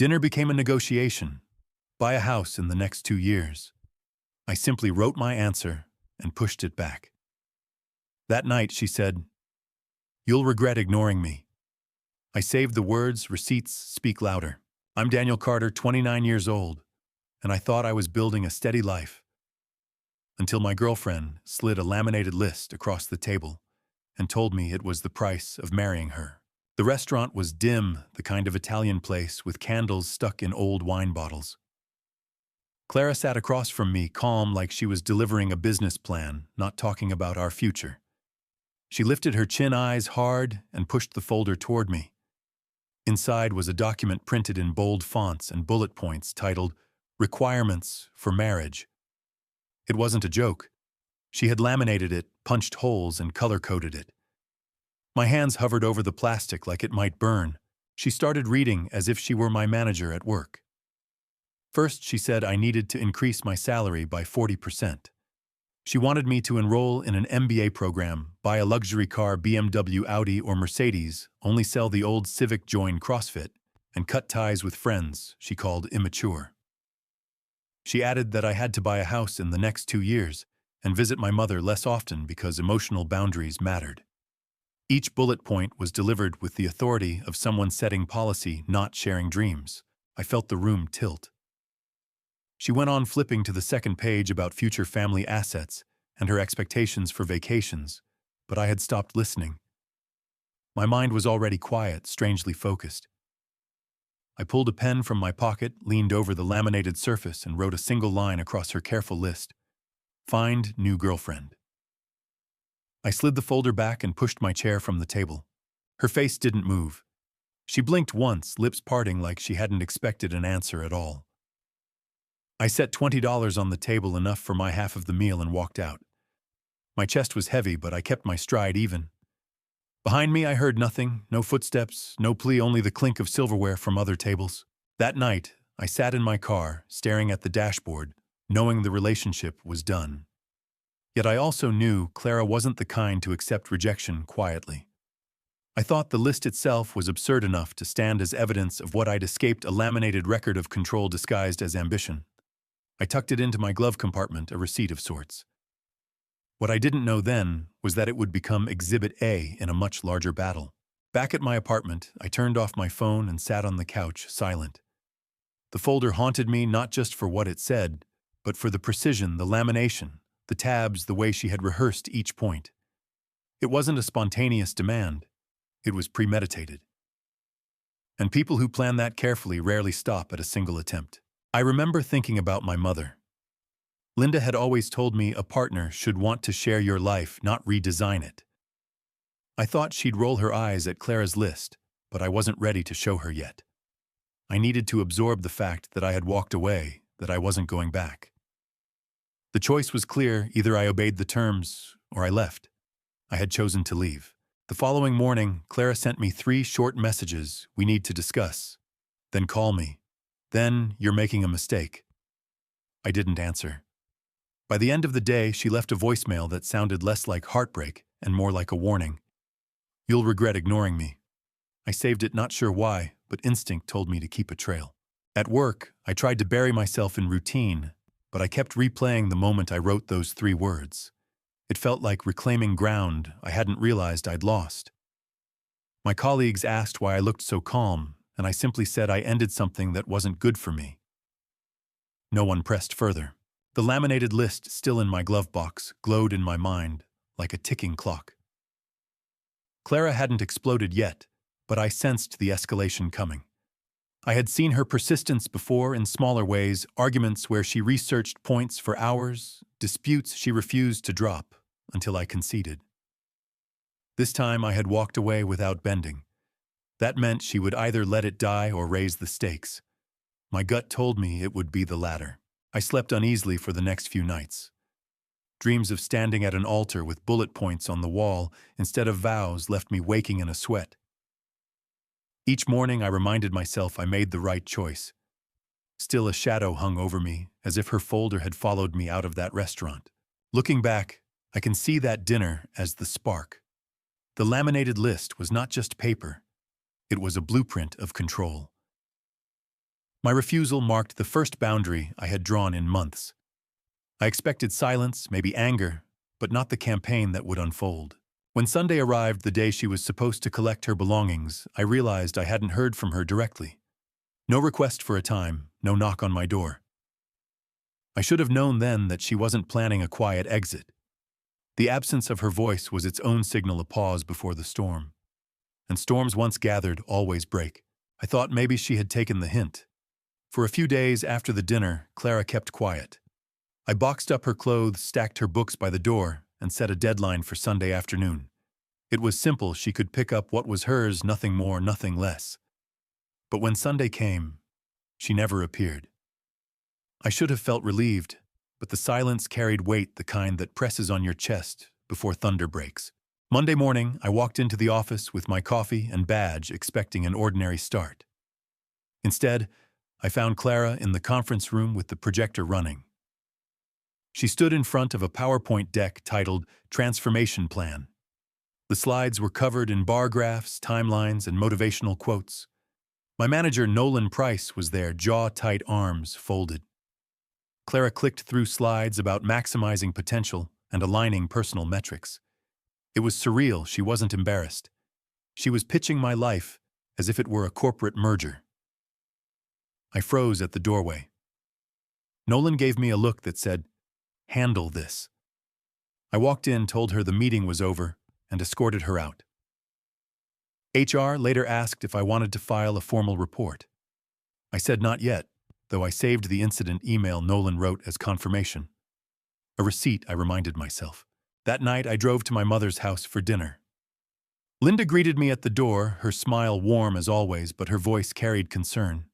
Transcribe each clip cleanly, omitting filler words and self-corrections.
Dinner became a negotiation. Buy a house in the next 2 years. I simply wrote my answer and pushed it back. That night, she said, "You'll regret ignoring me." I saved the words, receipts speak louder. I'm Daniel Carter, 29 years old, and I thought I was building a steady life. Until my girlfriend slid a laminated list across the table and told me it was the price of marrying her. The restaurant was dim, the kind of Italian place with candles stuck in old wine bottles. Clara sat across from me, calm like she was delivering a business plan, not talking about our future. She lifted her chin eyes hard and pushed the folder toward me. Inside was a document printed in bold fonts and bullet points titled, "Requirements for Marriage." It wasn't a joke. She had laminated it, punched holes, and color-coded it. My hands hovered over the plastic like it might burn. She started reading as if she were my manager at work. First, she said I needed to increase my salary by 40%. She wanted me to enroll in an MBA program, buy a luxury car, BMW, Audi, or Mercedes, only sell the old Civic, join CrossFit, and cut ties with friends she called immature. She added that I had to buy a house in the next 2 years and visit my mother less often because emotional boundaries mattered. Each bullet point was delivered with the authority of someone setting policy, not sharing dreams. I felt the room tilt. She went on flipping to the second page about future family assets and her expectations for vacations, but I had stopped listening. My mind was already quiet, strangely focused. I pulled a pen from my pocket, leaned over the laminated surface, and wrote a single line across her careful list. Find new girlfriend. I slid the folder back and pushed my chair from the table. Her face didn't move. She blinked once, lips parting like she hadn't expected an answer at all. I set $20 on the table, enough for my half of the meal, and walked out. My chest was heavy, but I kept my stride even. Behind me I heard nothing, no footsteps, no plea, only the clink of silverware from other tables. That night, I sat in my car, staring at the dashboard, knowing the relationship was done. Yet I also knew Clara wasn't the kind to accept rejection quietly. I thought the list itself was absurd enough to stand as evidence of what I'd escaped, a laminated record of control disguised as ambition. I tucked it into my glove compartment, a receipt of sorts. What I didn't know then was that it would become Exhibit A in a much larger battle. Back at my apartment, I turned off my phone and sat on the couch, silent. The folder haunted me not just for what it said, but for the precision, the lamination, the tabs, the way she had rehearsed each point. It wasn't a spontaneous demand. It was premeditated. And people who plan that carefully rarely stop at a single attempt. I remember thinking about my mother. Linda had always told me a partner should want to share your life, not redesign it. I thought she'd roll her eyes at Clara's list, but I wasn't ready to show her yet. I needed to absorb the fact that I had walked away, that I wasn't going back. The choice was clear: either I obeyed the terms or I left. I had chosen to leave. The following morning, Clara sent me 3 short messages. We need to discuss. Then call me. Then you're making a mistake. I didn't answer. By the end of the day, she left a voicemail that sounded less like heartbreak and more like a warning. You'll regret ignoring me. I saved it, not sure why, but instinct told me to keep a trail. At work, I tried to bury myself in routine, but I kept replaying the moment I wrote those 3 words. It felt like reclaiming ground I hadn't realized I'd lost. My colleagues asked why I looked so calm, and I simply said I ended something that wasn't good for me. No one pressed further. The laminated list, still in my glove box, glowed in my mind like a ticking clock. Clara hadn't exploded yet, but I sensed the escalation coming. I had seen her persistence before in smaller ways, arguments where she researched points for hours, disputes she refused to drop until I conceded. This time I had walked away without bending. That meant she would either let it die or raise the stakes. My gut told me it would be the latter. I slept uneasily for the next few nights. Dreams of standing at an altar with bullet points on the wall instead of vows left me waking in a sweat. Each morning I reminded myself I made the right choice. Still, a shadow hung over me, as if her folder had followed me out of that restaurant. Looking back, I can see that dinner as the spark. The laminated list was not just paper. It was a blueprint of control. My refusal marked the first boundary I had drawn in months. I expected silence, maybe anger, but not the campaign that would unfold. When Sunday arrived, the day she was supposed to collect her belongings, I realized I hadn't heard from her directly. No request for a time, no knock on my door. I should have known then that she wasn't planning a quiet exit. The absence of her voice was its own signal of pause before the storm. And storms once gathered always break. I thought maybe she had taken the hint. For a few days after the dinner, Clara kept quiet. I boxed up her clothes, stacked her books by the door, and set a deadline for Sunday afternoon. It was simple. She could pick up what was hers, nothing more, nothing less. But when Sunday came, she never appeared. I should have felt relieved, but the silence carried weight, the kind that presses on your chest before thunder breaks. Monday morning, I walked into the office with my coffee and badge, expecting an ordinary start. Instead, I found Clara in the conference room with the projector running. She stood in front of a PowerPoint deck titled Transformation Plan. The slides were covered in bar graphs, timelines, and motivational quotes. My manager, Nolan Price, was there, jaw-tight, arms folded. Clara clicked through slides about maximizing potential and aligning personal metrics. It was surreal. She wasn't embarrassed. She was pitching my life as if it were a corporate merger. I froze at the doorway. Nolan gave me a look that said, "Handle this." I walked in, told her the meeting was over, and escorted her out. HR later asked if I wanted to file a formal report. I said not yet, though I saved the incident email Nolan wrote as confirmation. A receipt, I reminded myself. That night, I drove to my mother's house for dinner. Linda greeted me at the door, her smile warm as always, but her voice carried concern.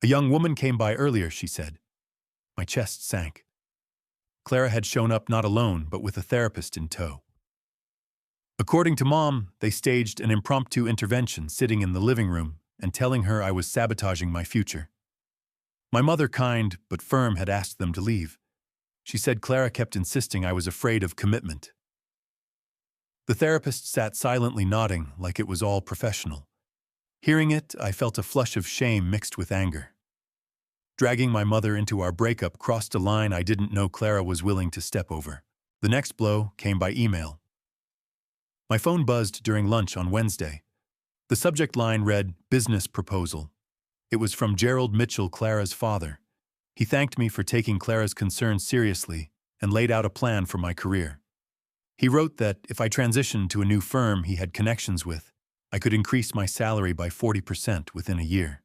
"A young woman came by earlier," she said. My chest sank. Clara had shown up not alone, but with a therapist in tow. According to Mom, they staged an impromptu intervention, sitting in the living room and telling her I was sabotaging my future. My mother, kind but firm, had asked them to leave. She said Clara kept insisting I was afraid of commitment. The therapist sat silently nodding like it was all professional. Hearing it, I felt a flush of shame mixed with anger. Dragging my mother into our breakup crossed a line I didn't know Clara was willing to step over. The next blow came by email. My phone buzzed during lunch on Wednesday. The subject line read, "Business Proposal." It was from Gerald Mitchell, Clara's father. He thanked me for taking Clara's concerns seriously and laid out a plan for my career. He wrote that if I transitioned to a new firm he had connections with, I could increase my salary by 40% within a year.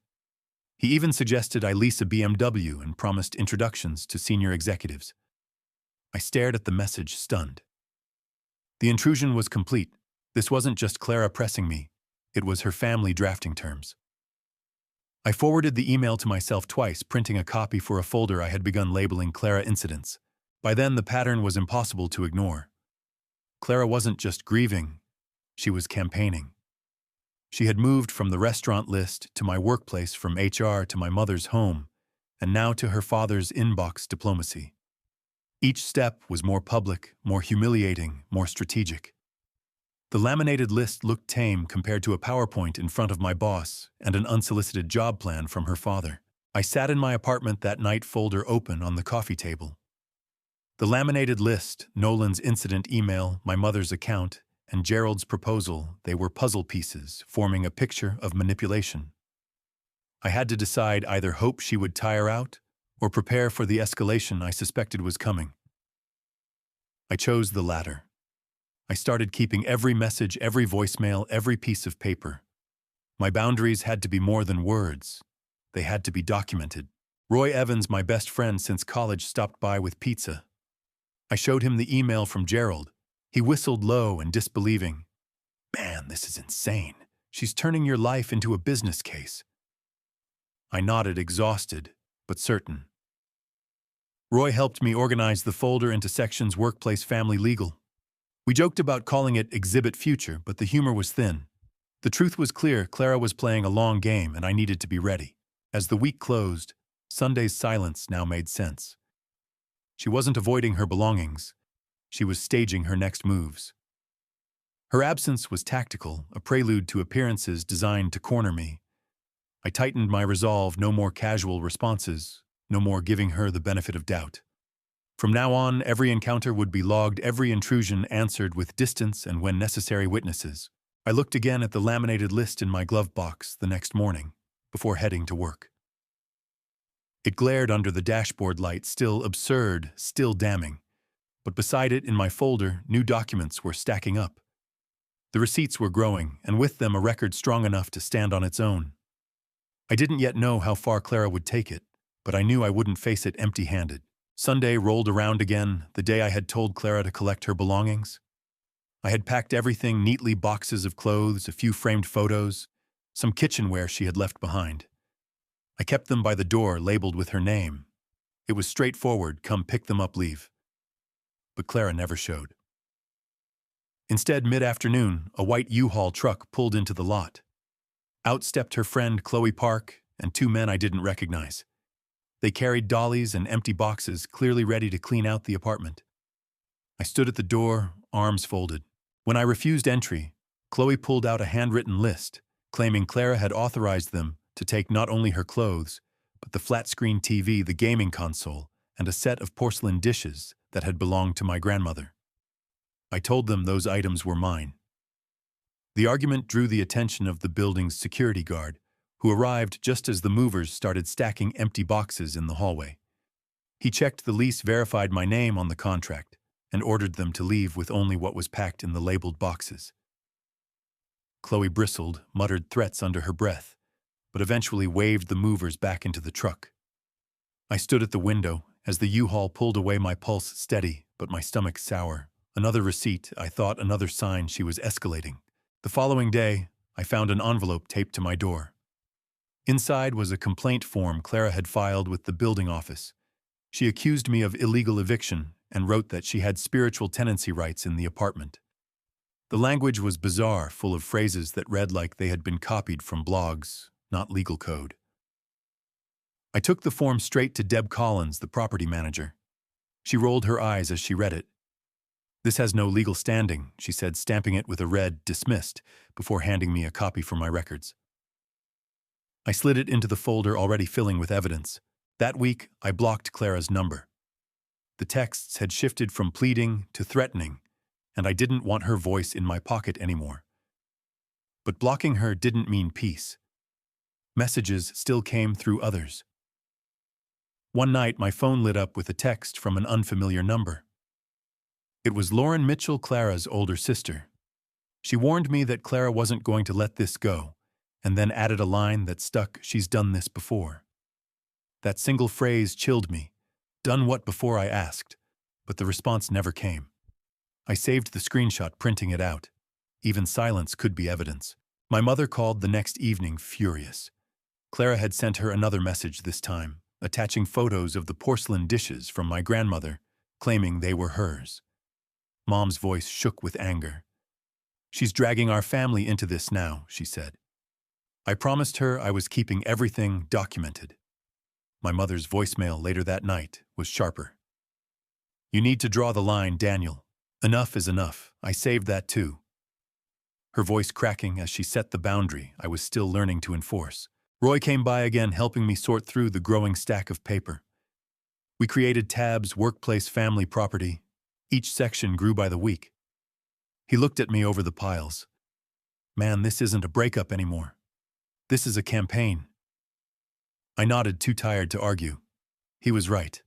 He even suggested I lease a BMW and promised introductions to senior executives. I stared at the message, stunned. The intrusion was complete. This wasn't just Clara pressing me. It was her family drafting terms. I forwarded the email to myself twice, printing a copy for a folder I had begun labeling Clara Incidents. By then, the pattern was impossible to ignore. Clara wasn't just grieving, she was campaigning. She had moved from the restaurant list to my workplace, from HR to my mother's home, and now to her father's inbox diplomacy. Each step was more public, more humiliating, more strategic. The laminated list looked tame compared to a PowerPoint in front of my boss and an unsolicited job plan from her father. I sat in my apartment that night, folder open on the coffee table. The laminated list, Nolan's incident email, my mother's account, and Gerald's proposal, they were puzzle pieces, forming a picture of manipulation. I had to decide, either hope she would tire out or prepare for the escalation I suspected was coming. I chose the latter. I started keeping every message, every voicemail, every piece of paper. My boundaries had to be more than words. They had to be documented. Roy Evans, my best friend since college, stopped by with pizza. I showed him the email from Gerald. He whistled low and disbelieving. "Man, this is insane. She's turning your life into a business case." I nodded, exhausted, but certain. Roy helped me organize the folder into sections: workplace, family, legal. We joked about calling it Exhibit Future, but the humor was thin. The truth was clear: Clara was playing a long game, and I needed to be ready. As the week closed, Sunday's silence now made sense. She wasn't avoiding her belongings. She was staging her next moves. Her absence was tactical, a prelude to appearances designed to corner me. I tightened my resolve, no more casual responses, no more giving her the benefit of doubt. From now on, every encounter would be logged, every intrusion answered with distance and, when necessary, witnesses. I looked again at the laminated list in my glove box the next morning, before heading to work. It glared under the dashboard light, still absurd, still damning. But beside it, in my folder, new documents were stacking up. The receipts were growing, and with them a record strong enough to stand on its own. I didn't yet know how far Clara would take it, but I knew I wouldn't face it empty-handed. Sunday rolled around again, the day I had told Clara to collect her belongings. I had packed everything neatly, boxes of clothes, a few framed photos, some kitchenware she had left behind. I kept them by the door, labeled with her name. It was straightforward, come pick them up, leave. But Clara never showed. Instead, mid-afternoon, a white U-Haul truck pulled into the lot. Out stepped her friend Chloe Park and two men I didn't recognize. They carried dollies and empty boxes, clearly ready to clean out the apartment. I stood at the door, arms folded. When I refused entry, Chloe pulled out a handwritten list, claiming Clara had authorized them to take not only her clothes, but the flat-screen TV, the gaming console, and a set of porcelain dishes that had belonged to my grandmother. I told them those items were mine. The argument drew the attention of the building's security guard, who arrived just as the movers started stacking empty boxes in the hallway. He checked the lease, verified my name on the contract, and ordered them to leave with only what was packed in the labeled boxes. Chloe bristled, muttered threats under her breath, but eventually waved the movers back into the truck. I stood at the window as the U-Haul pulled away, my pulse steady, but my stomach sour. Another receipt, I thought, another sign she was escalating. The following day, I found an envelope taped to my door. Inside was a complaint form Clara had filed with the building office. She accused me of illegal eviction and wrote that she had spiritual tenancy rights in the apartment. The language was bizarre, full of phrases that read like they had been copied from blogs, not legal code. I took the form straight to Deb Collins, the property manager. She rolled her eyes as she read it. "This has no legal standing," she said, stamping it with a red "dismissed" before handing me a copy for my records. I slid it into the folder already filling with evidence. That week, I blocked Clara's number. The texts had shifted from pleading to threatening, and I didn't want her voice in my pocket anymore. But blocking her didn't mean peace. Messages still came through others. One night, my phone lit up with a text from an unfamiliar number. It was Lauren Mitchell, Clara's older sister. She warned me that Clara wasn't going to let this go, and then added a line that stuck, "She's done this before." That single phrase chilled me. Done what before, I asked, but the response never came. I saved the screenshot, printing it out. Even silence could be evidence. My mother called the next evening, furious. Clara had sent her another message this time, attaching photos of the porcelain dishes from my grandmother, claiming they were hers. Mom's voice shook with anger. "She's dragging our family into this now," she said. I promised her I was keeping everything documented. My mother's voicemail later that night was sharper. "You need to draw the line, Daniel. Enough is enough. I saved that too." Her voice cracking as she set the boundary I was still learning to enforce. Roy came by again, helping me sort through the growing stack of paper. We created tabs: workplace, family, property. Each section grew by the week. He looked at me over the piles. "Man, this isn't a breakup anymore. This is a campaign." I nodded, too tired to argue. He was right.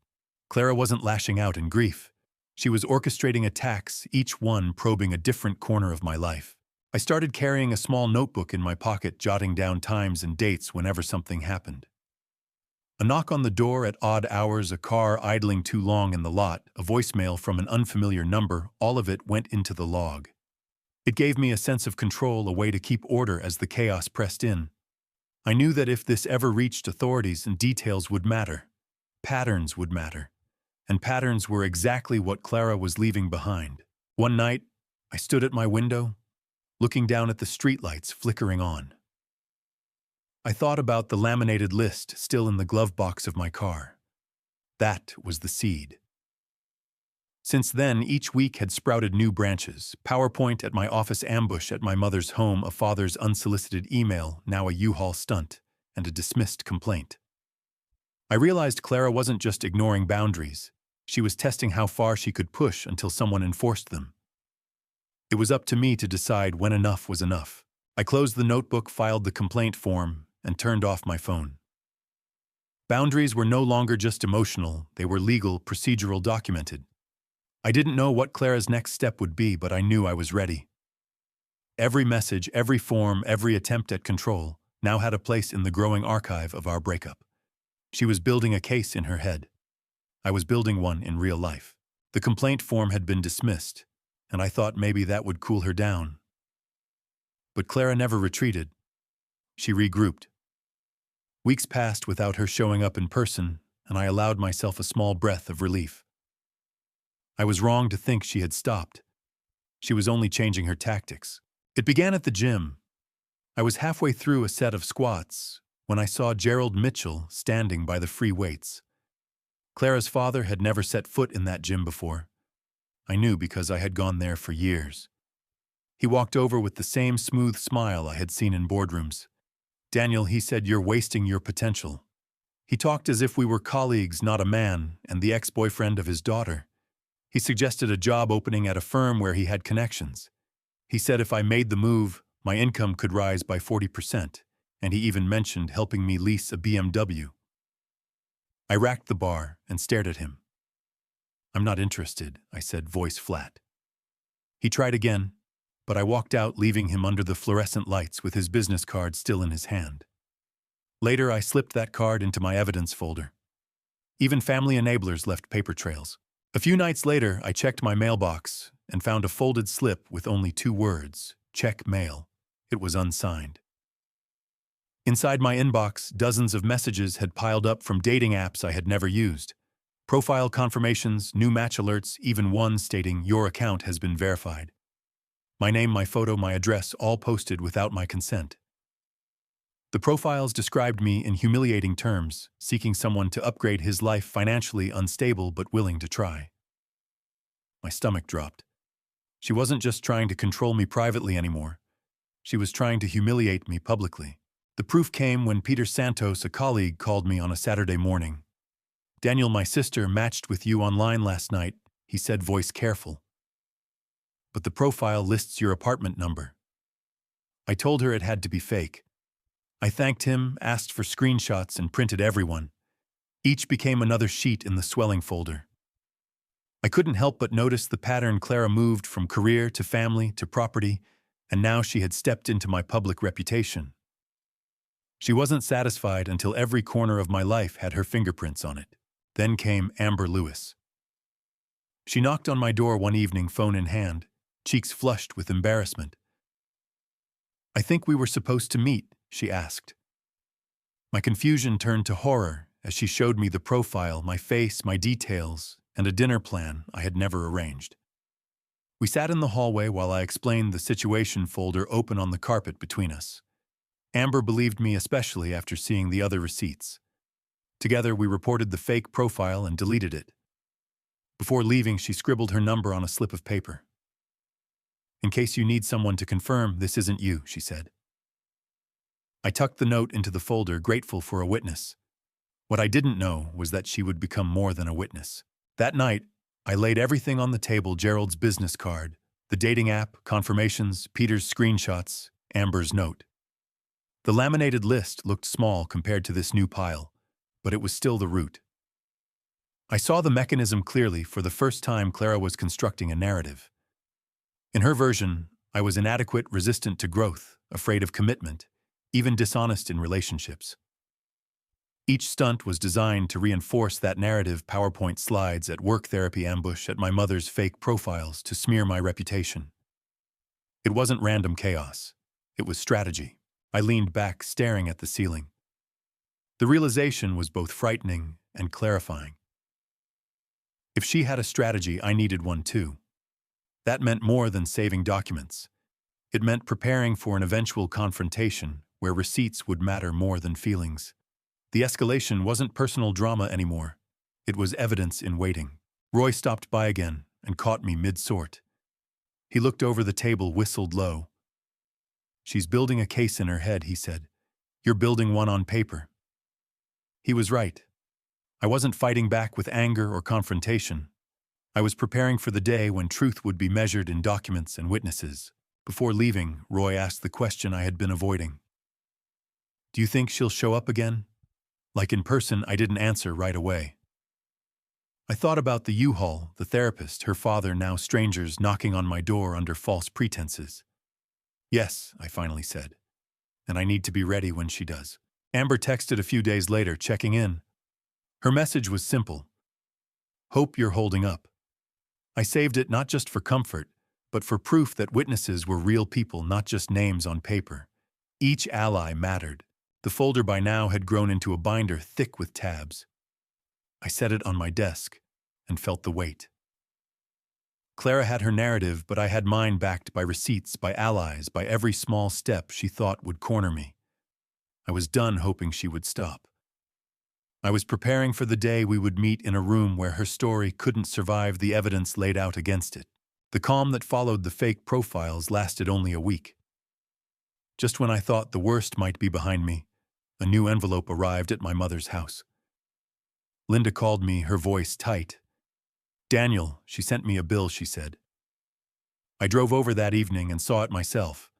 Clara wasn't lashing out in grief. She was orchestrating attacks, each one probing a different corner of my life. I started carrying a small notebook in my pocket, jotting down times and dates whenever something happened. A knock on the door at odd hours, a car idling too long in the lot, a voicemail from an unfamiliar number, all of it went into the log. It gave me a sense of control, a way to keep order as the chaos pressed in. I knew that if this ever reached authorities, and details would matter, patterns would matter, and patterns were exactly what Clara was leaving behind. One night, I stood at my window, looking down at the streetlights flickering on. I thought about the laminated list still in the glove box of my car. That was the seed. Since then, each week had sprouted new branches: PowerPoint at my office, ambush at my mother's home, a father's unsolicited email, now a U-Haul stunt, and a dismissed complaint. I realized Clara wasn't just ignoring boundaries. She was testing how far she could push until someone enforced them. It was up to me to decide when enough was enough. I closed the notebook, filed the complaint form, and turned off my phone. Boundaries were no longer just emotional, they were legal, procedural, documented. I didn't know what Clara's next step would be, but I knew I was ready. Every message, every form, every attempt at control now had a place in the growing archive of our breakup. She was building a case in her head. I was building one in real life. The complaint form had been dismissed, and I thought maybe that would cool her down. But Clara never retreated. She regrouped. Weeks passed without her showing up in person, and I allowed myself a small breath of relief. I was wrong to think she had stopped. She was only changing her tactics. It began at the gym. I was halfway through a set of squats when I saw Gerald Mitchell standing by the free weights. Clara's father had never set foot in that gym before. I knew because I had gone there for years. He walked over with the same smooth smile I had seen in boardrooms. "Daniel," he said, "you're wasting your potential." He talked as if we were colleagues, not a man, and the ex-boyfriend of his daughter. He suggested a job opening at a firm where he had connections. He said if I made the move, my income could rise by 40%, and he even mentioned helping me lease a BMW. I racked the bar and stared at him. "I'm not interested," I said, voice flat. He tried again, but I walked out, leaving him under the fluorescent lights with his business card still in his hand. Later, I slipped that card into my evidence folder. Even family enablers left paper trails. A few nights later, I checked my mailbox and found a folded slip with only 2 words, "Check mail." It was unsigned. Inside my inbox, dozens of messages had piled up from dating apps I had never used. Profile confirmations, new match alerts, even one stating, "Your account has been verified." My name, my photo, my address, all posted without my consent. The profiles described me in humiliating terms, seeking someone to upgrade his life, financially unstable but willing to try. My stomach dropped. She wasn't just trying to control me privately anymore. She was trying to humiliate me publicly. The proof came when Peter Santos, a colleague, called me on a Saturday morning. "Daniel, my sister matched with you online last night," he said, voice careful. "But the profile lists your apartment number." I told her it had to be fake. I thanked him, asked for screenshots, and printed everyone. Each became another sheet in the swelling folder. I couldn't help but notice the pattern. Clara moved from career to family to property, and now she had stepped into my public reputation. She wasn't satisfied until every corner of my life had her fingerprints on it. Then came Amber Lewis. She knocked on my door one evening, phone in hand, cheeks flushed with embarrassment. "I think we were supposed to meet," she asked. My confusion turned to horror as she showed me the profile, my face, my details, and a dinner plan I had never arranged. We sat in the hallway while I explained the situation, folder open on the carpet between us. Amber believed me, especially after seeing the other receipts. Together, we reported the fake profile and deleted it. Before leaving, she scribbled her number on a slip of paper. "In case you need someone to confirm, this isn't you," she said. I tucked the note into the folder, grateful for a witness. What I didn't know was that she would become more than a witness. That night, I laid everything on the table: Gerald's business card, the dating app, confirmations, Peter's screenshots, Amber's note. The laminated list looked small compared to this new pile, but it was still the root. I saw the mechanism clearly. For the first time, Clara was constructing a narrative. In her version, I was inadequate, resistant to growth, afraid of commitment, even dishonest in relationships. Each stunt was designed to reinforce that narrative: PowerPoint slides at work, therapy, ambush at my mother's, fake profiles to smear my reputation. It wasn't random chaos. It was strategy. I leaned back, staring at the ceiling. The realization was both frightening and clarifying. If she had a strategy, I needed one too. That meant more than saving documents. It meant preparing for an eventual confrontation where receipts would matter more than feelings. The escalation wasn't personal drama anymore. It was evidence in waiting. Roy stopped by again and caught me mid-sort. He looked over the table, whistled low. "She's building a case in her head," he said. You're building one on paper. He was right. I wasn't fighting back with anger or confrontation. I was preparing for the day when truth would be measured in documents and witnesses. Before leaving, Roy asked the question I had been avoiding. Do you think she'll show up again? Like in person, I didn't answer right away. I thought about the U-Haul, the therapist, her father, now strangers knocking on my door under false pretenses. Yes, I finally said. And I need to be ready when she does. Amber texted a few days later, checking in. Her message was simple. Hope you're holding up. I saved it not just for comfort, but for proof that witnesses were real people, not just names on paper. Each ally mattered. The folder by now had grown into a binder thick with tabs. I set it on my desk and felt the weight. Clara had her narrative, but I had mine, backed by receipts, by allies, by every small step she thought would corner me. I was done hoping she would stop. I was preparing for the day we would meet in a room where her story couldn't survive the evidence laid out against it. The calm that followed the fake profiles lasted only a week. Just when I thought the worst might be behind me, a new envelope arrived at my mother's house. Linda called me, her voice tight. Daniel, she sent me a bill, she said. I drove over that evening and saw it myself.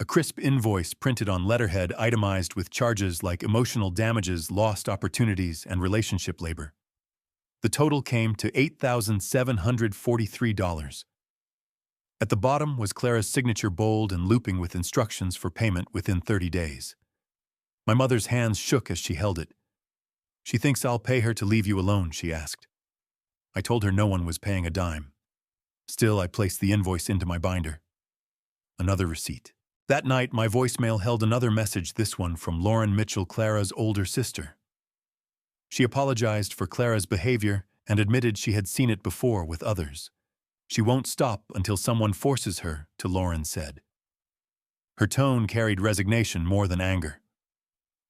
A crisp invoice printed on letterhead, itemized with charges like emotional damages, lost opportunities, and relationship labor. The total came to $8,743. At the bottom was Clara's signature, bold and looping, with instructions for payment within 30 days. My mother's hands shook as she held it. She thinks I'll pay her to leave you alone, she asked. I told her no one was paying a dime. Still, I placed the invoice into my binder. Another receipt. That night, my voicemail held another message, this one from Lauren Mitchell, Clara's older sister. She apologized for Clara's behavior and admitted she had seen it before with others. She won't stop until someone forces her to, Lauren said. Her tone carried resignation more than anger.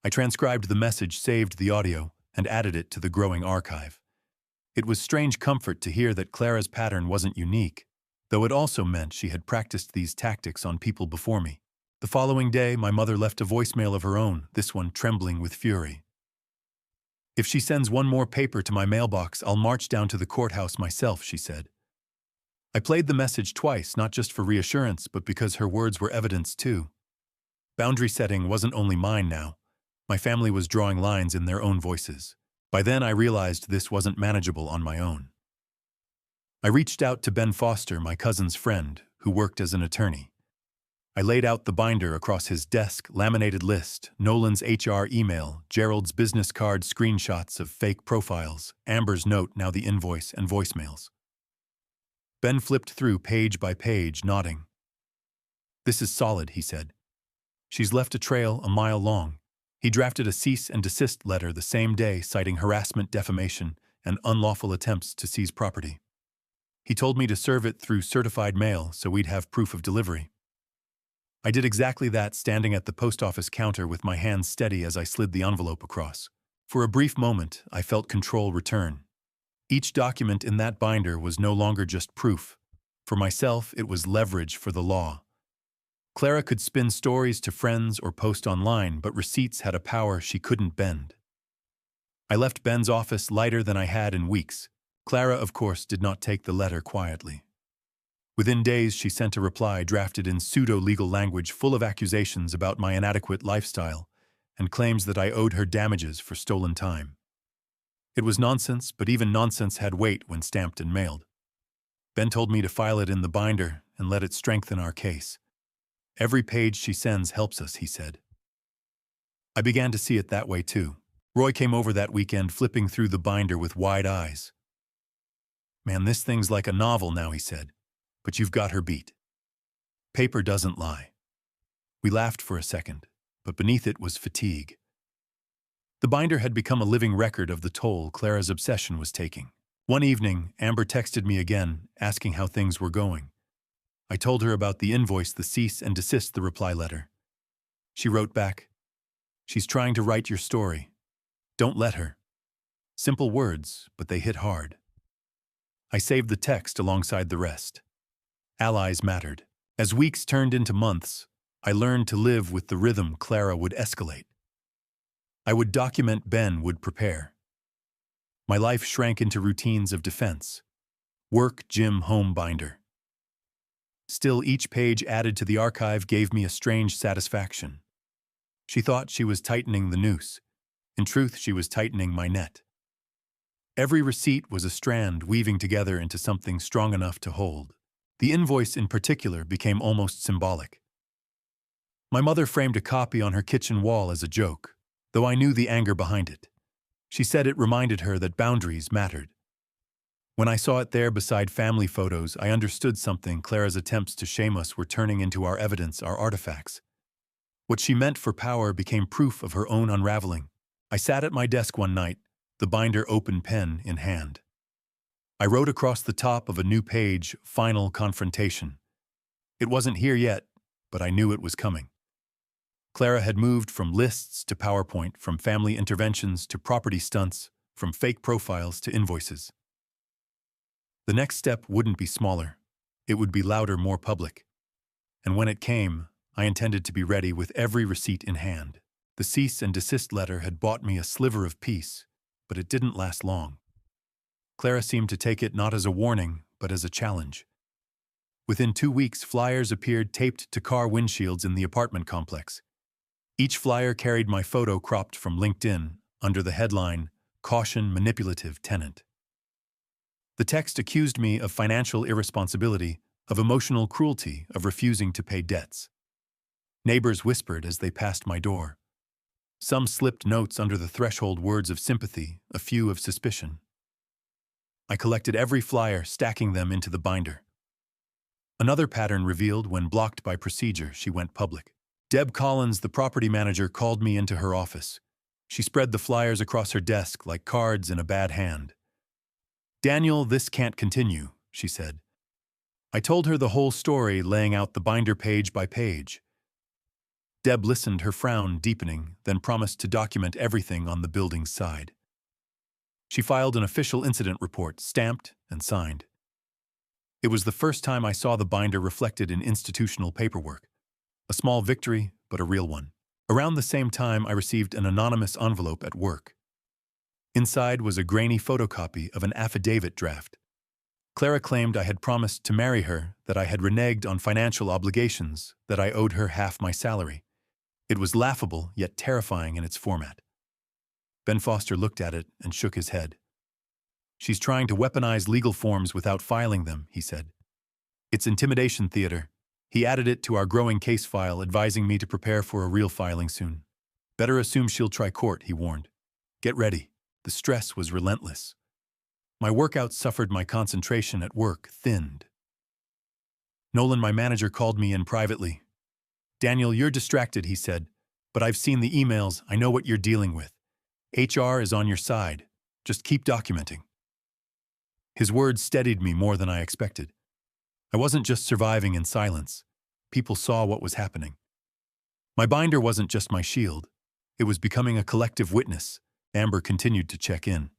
I transcribed the message, saved the audio, and added it to the growing archive. It was strange comfort to hear that Clara's pattern wasn't unique, though it also meant she had practiced these tactics on people before me. The following day, my mother left a voicemail of her own, this one trembling with fury. If she sends one more paper to my mailbox, I'll march down to the courthouse myself, she said. I played the message twice, not just for reassurance, but because her words were evidence too. Boundary setting wasn't only mine now. My family was drawing lines in their own voices. By then, I realized this wasn't manageable on my own. I reached out to Ben Foster, my cousin's friend, who worked as an attorney. I laid out the binder across his desk, laminated list, Nolan's HR email, Gerald's business card, screenshots of fake profiles, Amber's note, now the invoice, and voicemails. Ben flipped through page by page, nodding. This is solid, he said. She's left a trail a mile long. He drafted a cease and desist letter the same day, citing harassment, defamation, and unlawful attempts to seize property. He told me to serve it through certified mail so we'd have proof of delivery. I did exactly that, standing at the post office counter with my hands steady as I slid the envelope across. For a brief moment, I felt control return. Each document in that binder was no longer just proof. For myself, it was leverage for the law. Clara could spin stories to friends or post online, but receipts had a power she couldn't bend. I left Ben's office lighter than I had in weeks. Clara, of course, did not take the letter quietly. Within days, she sent a reply drafted in pseudo-legal language full of accusations about my inadequate lifestyle and claims that I owed her damages for stolen time. It was nonsense, but even nonsense had weight when stamped and mailed. Ben told me to file it in the binder and let it strengthen our case. Every page she sends helps us, he said. I began to see it that way too. Roy came over that weekend, flipping through the binder with wide eyes. Man, this thing's like a novel now, he said, but you've got her beat. Paper doesn't lie. We laughed for a second, but beneath it was fatigue. The binder had become a living record of the toll Clara's obsession was taking. One evening, Amber texted me again, asking how things were going. I told her about the invoice, the cease and desist, the reply letter. She wrote back, "She's trying to write your story. Don't let her." Simple words, but they hit hard. I saved the text alongside the rest. Allies mattered. As weeks turned into months, I learned to live with the rhythm Clara would escalate. I would document, Ben would prepare. My life shrank into routines of defense. Work, gym, home, binder. Still, each page added to the archive gave me a strange satisfaction. She thought she was tightening the noose. In truth, she was tightening my net. Every receipt was a strand weaving together into something strong enough to hold. The invoice in particular became almost symbolic. My mother framed a copy on her kitchen wall as a joke, though I knew the anger behind it. She said it reminded her that boundaries mattered. When I saw it there beside family photos, I understood something. Clara's attempts to shame us were turning into our evidence, our artifacts. What she meant for power became proof of her own unraveling. I sat at my desk one night, the binder open, pen in hand. I wrote across the top of a new page, "Final confrontation." It wasn't here yet, but I knew it was coming. Clara had moved from lists to PowerPoint, from family interventions to property stunts, from fake profiles to invoices. The next step wouldn't be smaller. It would be louder, more public. And when it came, I intended to be ready with every receipt in hand. The cease and desist letter had bought me a sliver of peace, but it didn't last long. Clara seemed to take it not as a warning, but as a challenge. Within 2 weeks, flyers appeared taped to car windshields in the apartment complex. Each flyer carried my photo cropped from LinkedIn under the headline, "Caution Manipulative Tenant." The text accused me of financial irresponsibility, of emotional cruelty, of refusing to pay debts. Neighbors whispered as they passed my door. Some slipped notes under the threshold, words of sympathy, a few of suspicion. I collected every flyer, stacking them into the binder. Another pattern revealed when, blocked by procedure, she went public. Deb Collins, the property manager, called me into her office. She spread the flyers across her desk like cards in a bad hand. "Daniel, this can't continue," she said. I told her the whole story, laying out the binder page by page. Deb listened, her frown deepening, then promised to document everything on the building's side. She filed an official incident report, stamped and signed. It was the first time I saw the binder reflected in institutional paperwork. A small victory, but a real one. Around the same time, I received an anonymous envelope at work. Inside was a grainy photocopy of an affidavit draft. Clara claimed I had promised to marry her, that I had reneged on financial obligations, that I owed her half my salary. It was laughable, yet terrifying in its format. Ben Foster looked at it and shook his head. "She's trying to weaponize legal forms without filing them," he said. "It's intimidation theater." He added it to our growing case file, advising me to prepare for a real filing soon. "Better assume she'll try court," he warned. "Get ready." The stress was relentless. My workouts suffered, my concentration at work thinned. Nolan, my manager, called me in privately. "Daniel, you're distracted," he said, "but I've seen the emails. I know what you're dealing with. HR is on your side. Just keep documenting." His words steadied me more than I expected. I wasn't just surviving in silence. People saw what was happening. My binder wasn't just my shield. It was becoming a collective witness. Amber continued to check in.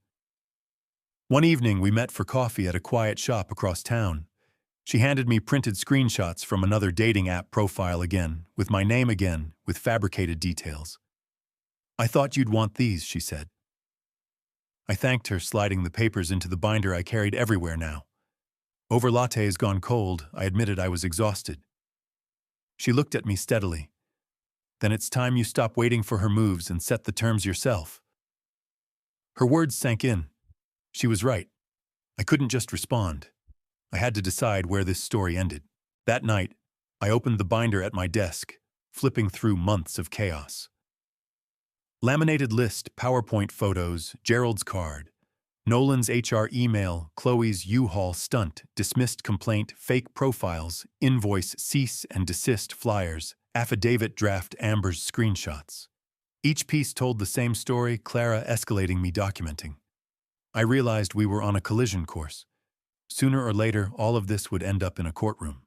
One evening, we met for coffee at a quiet shop across town. She handed me printed screenshots from another dating app profile again, with my name again, with fabricated details. "I thought you'd want these," she said. I thanked her, sliding the papers into the binder I carried everywhere now. Over lattes gone cold, I admitted I was exhausted. She looked at me steadily. "Then it's time you stop waiting for her moves and set the terms yourself." Her words sank in. She was right. I couldn't just respond. I had to decide where this story ended. That night, I opened the binder at my desk, flipping through months of chaos. Laminated list, PowerPoint photos, Gerald's card, Nolan's HR email, Chloe's U-Haul stunt, dismissed complaint, fake profiles, invoice, cease and desist flyers, affidavit draft, Amber's screenshots. Each piece told the same story, Clara escalating, me documenting. I realized we were on a collision course. Sooner or later, all of this would end up in a courtroom.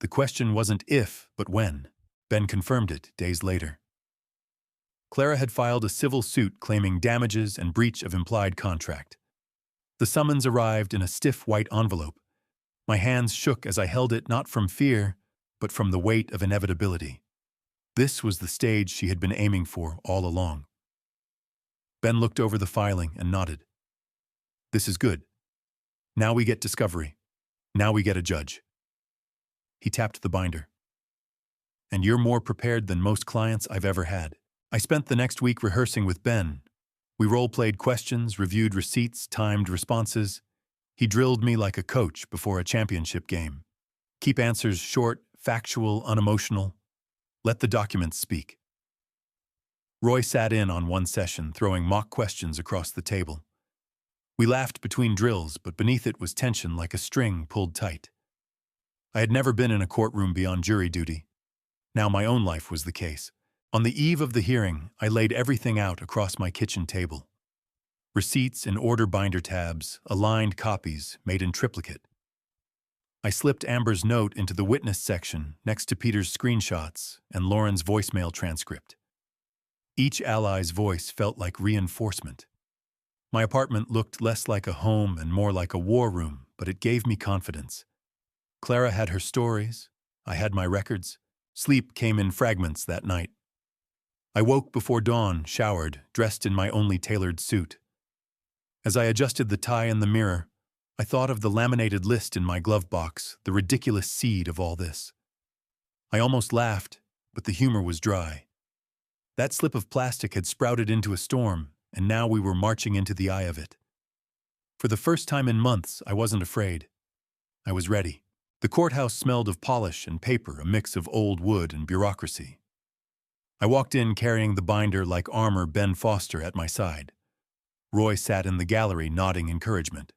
The question wasn't if, but when. Ben confirmed it days later. Clara had filed a civil suit claiming damages and breach of implied contract. The summons arrived in a stiff white envelope. My hands shook as I held it, not from fear, but from the weight of inevitability. This was the stage she had been aiming for all along. Ben looked over the filing and nodded. This is good. Now we get discovery. Now we get a judge. He tapped the binder. And you're more prepared than most clients I've ever had. I spent the next week rehearsing with Ben. We role-played questions, reviewed receipts, timed responses. He drilled me like a coach before a championship game. Keep answers short, factual, unemotional. Let the documents speak. Roy sat in on one session, throwing mock questions across the table. We laughed between drills, but beneath it was tension like a string pulled tight. I had never been in a courtroom beyond jury duty. Now my own life was the case. On the eve of the hearing, I laid everything out across my kitchen table. Receipts in order binder tabs, aligned copies made in triplicate. I slipped Amber's note into the witness section next to Peter's screenshots and Lauren's voicemail transcript. Each ally's voice felt like reinforcement. My apartment looked less like a home and more like a war room, but it gave me confidence. Clara had her stories. I had my records. Sleep came in fragments that night. I woke before dawn, showered, dressed in my only tailored suit. As I adjusted the tie in the mirror, I thought of the laminated list in my glove box, the ridiculous seed of all this. I almost laughed, but the humor was dry. That slip of plastic had sprouted into a storm, and now we were marching into the eye of it. For the first time in months, I wasn't afraid. I was ready. The courthouse smelled of polish and paper, a mix of old wood and bureaucracy. I walked in carrying the binder like armor Ben Foster at my side. Roy sat in the gallery nodding encouragement.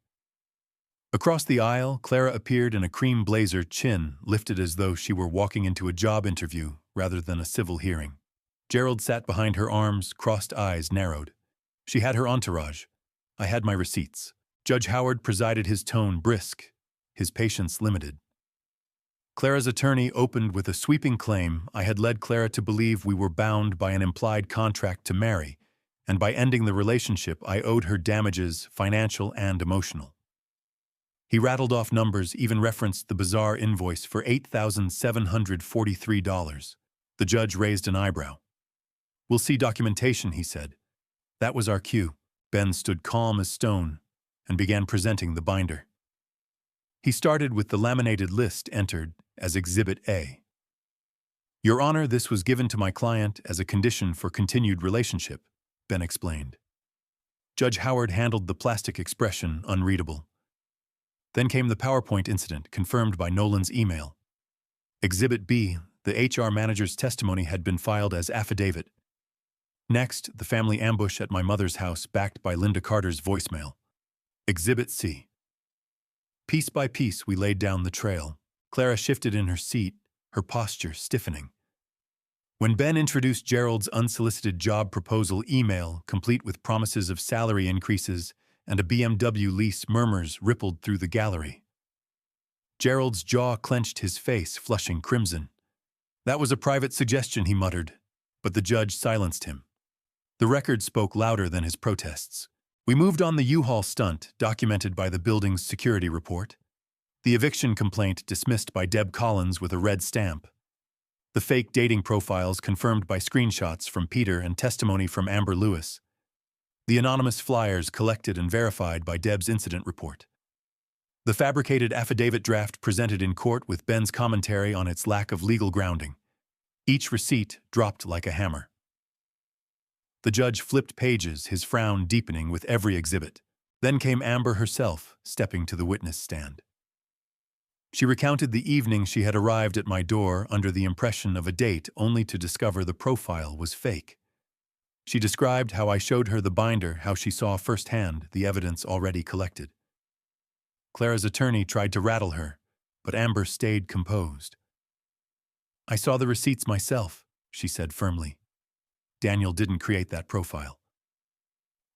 Across the aisle, Clara appeared in a cream blazer, chin lifted as though she were walking into a job interview rather than a civil hearing. Gerald sat behind her arms, crossed eyes narrowed. She had her entourage. I had my receipts. Judge Howard presided, his tone brisk, his patience limited. Clara's attorney opened with a sweeping claim. I had led Clara to believe we were bound by an implied contract to marry, and by ending the relationship, I owed her damages, financial and emotional. He rattled off numbers, even referenced the bizarre invoice for $8,743. The judge raised an eyebrow. We'll see documentation, he said. That was our cue. Ben stood calm as stone and began presenting the binder. He started with the laminated list entered as Exhibit A. Your Honor, this was given to my client as a condition for continued relationship, Ben explained. Judge Howard handled the plastic expression unreadable. Then came the PowerPoint incident, confirmed by Nolan's email. Exhibit B, the HR manager's testimony had been filed as affidavit. Next, the family ambush at my mother's house backed by Linda Carter's voicemail. Exhibit C. Piece by piece, we laid down the trail. Clara shifted in her seat, her posture stiffening. When Ben introduced Gerald's unsolicited job proposal email, complete with promises of salary increases and a BMW lease, murmurs rippled through the gallery. Gerald's jaw clenched, his face flushing crimson. That was a private suggestion, he muttered, but the judge silenced him. The record spoke louder than his protests. We moved on the U-Haul stunt, documented by the building's security report. The eviction complaint dismissed by Deb Collins with a red stamp. The fake dating profiles confirmed by screenshots from Peter and testimony from Amber Lewis. The anonymous flyers collected and verified by Deb's incident report. The fabricated affidavit draft presented in court with Ben's commentary on its lack of legal grounding. Each receipt dropped like a hammer. The judge flipped pages, his frown deepening with every exhibit. Then came Amber herself, stepping to the witness stand. She recounted the evening she had arrived at my door under the impression of a date, only to discover the profile was fake. She described how I showed her the binder, how she saw firsthand the evidence already collected. Clara's attorney tried to rattle her, but Amber stayed composed. I saw the receipts myself, she said firmly. Daniel didn't create that profile.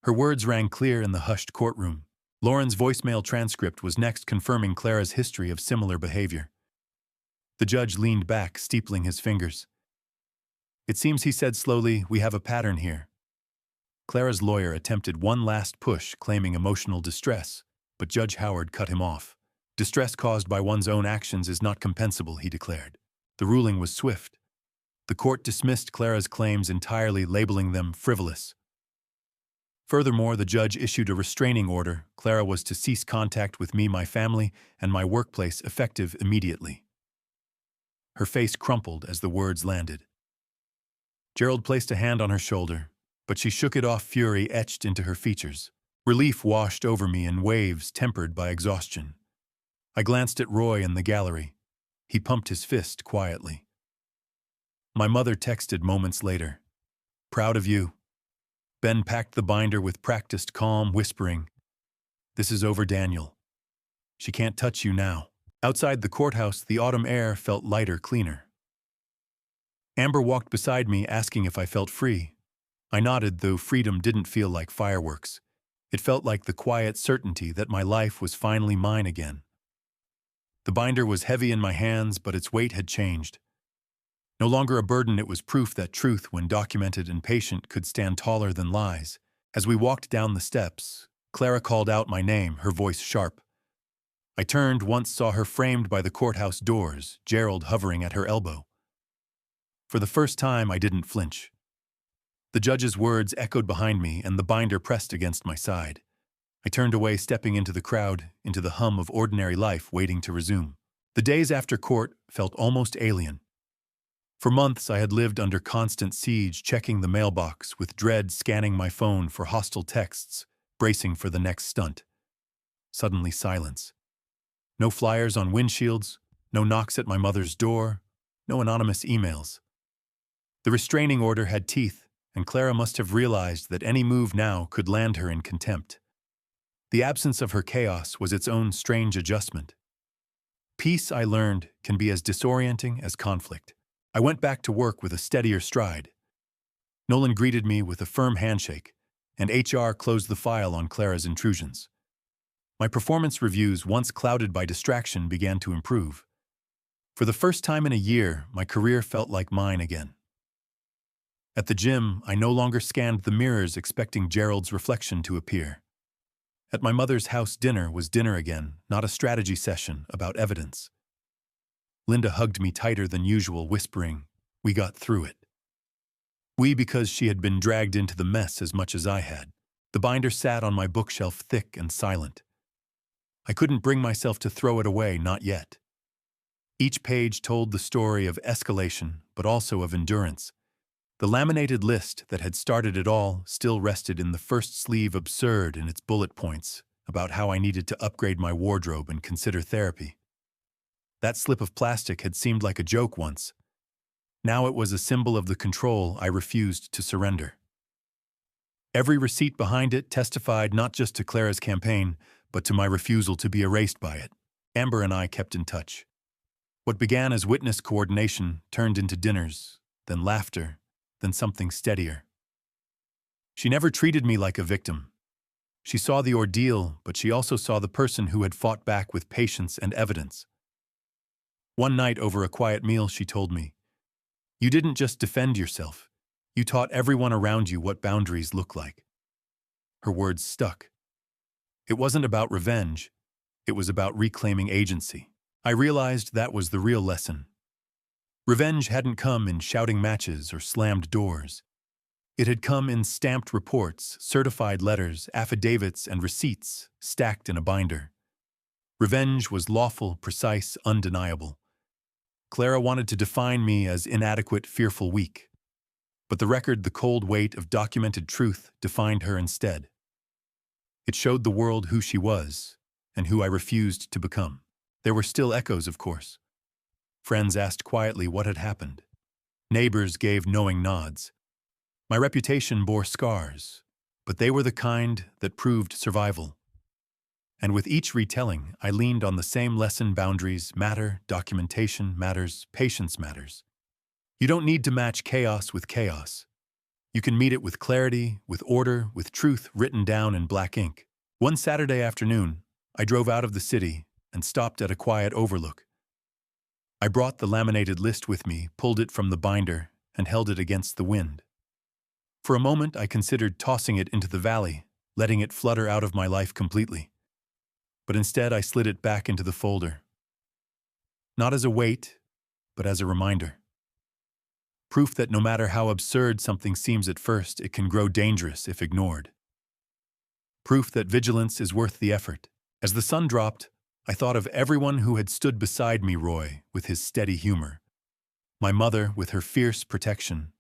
Her words rang clear in the hushed courtroom. Lauren's voicemail transcript was next, confirming Clara's history of similar behavior. The judge leaned back, steepling his fingers. It seems, he said slowly, we have a pattern here. Clara's lawyer attempted one last push, claiming emotional distress, but Judge Howard cut him off. Distress caused by one's own actions is not compensable, he declared. The ruling was swift. The court dismissed Clara's claims entirely, labeling them frivolous. Furthermore, the judge issued a restraining order. Clara was to cease contact with me, my family, and my workplace effective immediately. Her face crumpled as the words landed. Gerald placed a hand on her shoulder, but she shook it off, fury etched into her features. Relief washed over me in waves tempered by exhaustion. I glanced at Roy in the gallery. He pumped his fist quietly. My mother texted moments later. "Proud of you." Ben packed the binder with practiced calm, whispering, "This is over, Daniel. She can't touch you now." Outside the courthouse, the autumn air felt lighter, cleaner. Amber walked beside me, asking if I felt free. I nodded, though freedom didn't feel like fireworks. It felt like the quiet certainty that my life was finally mine again. The binder was heavy in my hands, but its weight had changed. No longer a burden, it was proof that truth, when documented and patient, could stand taller than lies. As we walked down the steps, Clara called out my name, her voice sharp. I turned, once saw her framed by the courthouse doors, Gerald hovering at her elbow. For the first time, I didn't flinch. The judge's words echoed behind me, and the binder pressed against my side. I turned away, stepping into the crowd, into the hum of ordinary life waiting to resume. The days after court felt almost alien. For months, I had lived under constant siege, checking the mailbox, with dread scanning my phone for hostile texts, bracing for the next stunt. Suddenly, silence. No flyers on windshields, no knocks at my mother's door, no anonymous emails. The restraining order had teeth, and Clara must have realized that any move now could land her in contempt. The absence of her chaos was its own strange adjustment. Peace, I learned, can be as disorienting as conflict. I went back to work with a steadier stride. Nolan greeted me with a firm handshake, and HR closed the file on Clara's intrusions. My performance reviews, once clouded by distraction, began to improve. For the first time in a year, my career felt like mine again. At the gym, I no longer scanned the mirrors expecting Gerald's reflection to appear. At my mother's house, dinner was dinner again, not a strategy session about evidence. Linda hugged me tighter than usual, whispering, "We got through it." We, because she had been dragged into the mess as much as I had. The binder sat on my bookshelf, thick and silent. I couldn't bring myself to throw it away, not yet. Each page told the story of escalation, but also of endurance. The laminated list that had started it all still rested in the first sleeve, absurd in its bullet points, about how I needed to upgrade my wardrobe and consider therapy. That slip of plastic had seemed like a joke once. Now it was a symbol of the control I refused to surrender. Every receipt behind it testified not just to Clara's campaign, but to my refusal to be erased by it. Amber and I kept in touch. What began as witness coordination turned into dinners, then laughter, then something steadier. She never treated me like a victim. She saw the ordeal, but she also saw the person who had fought back with patience and evidence. One night over a quiet meal, she told me, "You didn't just defend yourself. You taught everyone around you what boundaries look like." Her words stuck. It wasn't about revenge. It was about reclaiming agency. I realized that was the real lesson. Revenge hadn't come in shouting matches or slammed doors. It had come in stamped reports, certified letters, affidavits, and receipts stacked in a binder. Revenge was lawful, precise, undeniable. Clara wanted to define me as inadequate, fearful, weak. But the record, the cold weight of documented truth, defined her instead. It showed the world who she was, and who I refused to become. There were still echoes, of course. Friends asked quietly what had happened. Neighbors gave knowing nods. My reputation bore scars, but they were the kind that proved survival. And with each retelling, I leaned on the same lesson: boundaries matter, documentation matters, patience matters. You don't need to match chaos with chaos. You can meet it with clarity, with order, with truth written down in black ink. One Saturday afternoon, I drove out of the city and stopped at a quiet overlook. I brought the laminated list with me, pulled it from the binder, and held it against the wind. For a moment, I considered tossing it into the valley, letting it flutter out of my life completely. But instead, I slid it back into the folder. Not as a weight, but as a reminder. Proof that no matter how absurd something seems at first, it can grow dangerous if ignored. Proof that vigilance is worth the effort. As the sun dropped, I thought of everyone who had stood beside me, Roy, with his steady humor. My mother with her fierce protection.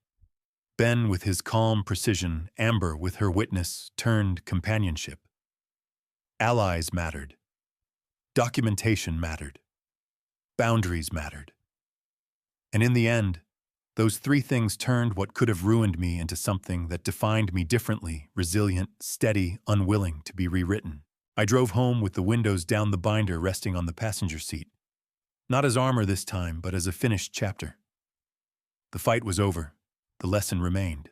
Ben with his calm precision, Amber with her witness-turned companionship. Allies mattered. Documentation mattered. Boundaries mattered. And in the end, those three things turned what could have ruined me into something that defined me differently, resilient, steady, unwilling to be rewritten. I drove home with the windows down, the binder resting on the passenger seat. Not as armor this time, but as a finished chapter. The fight was over. The lesson remained.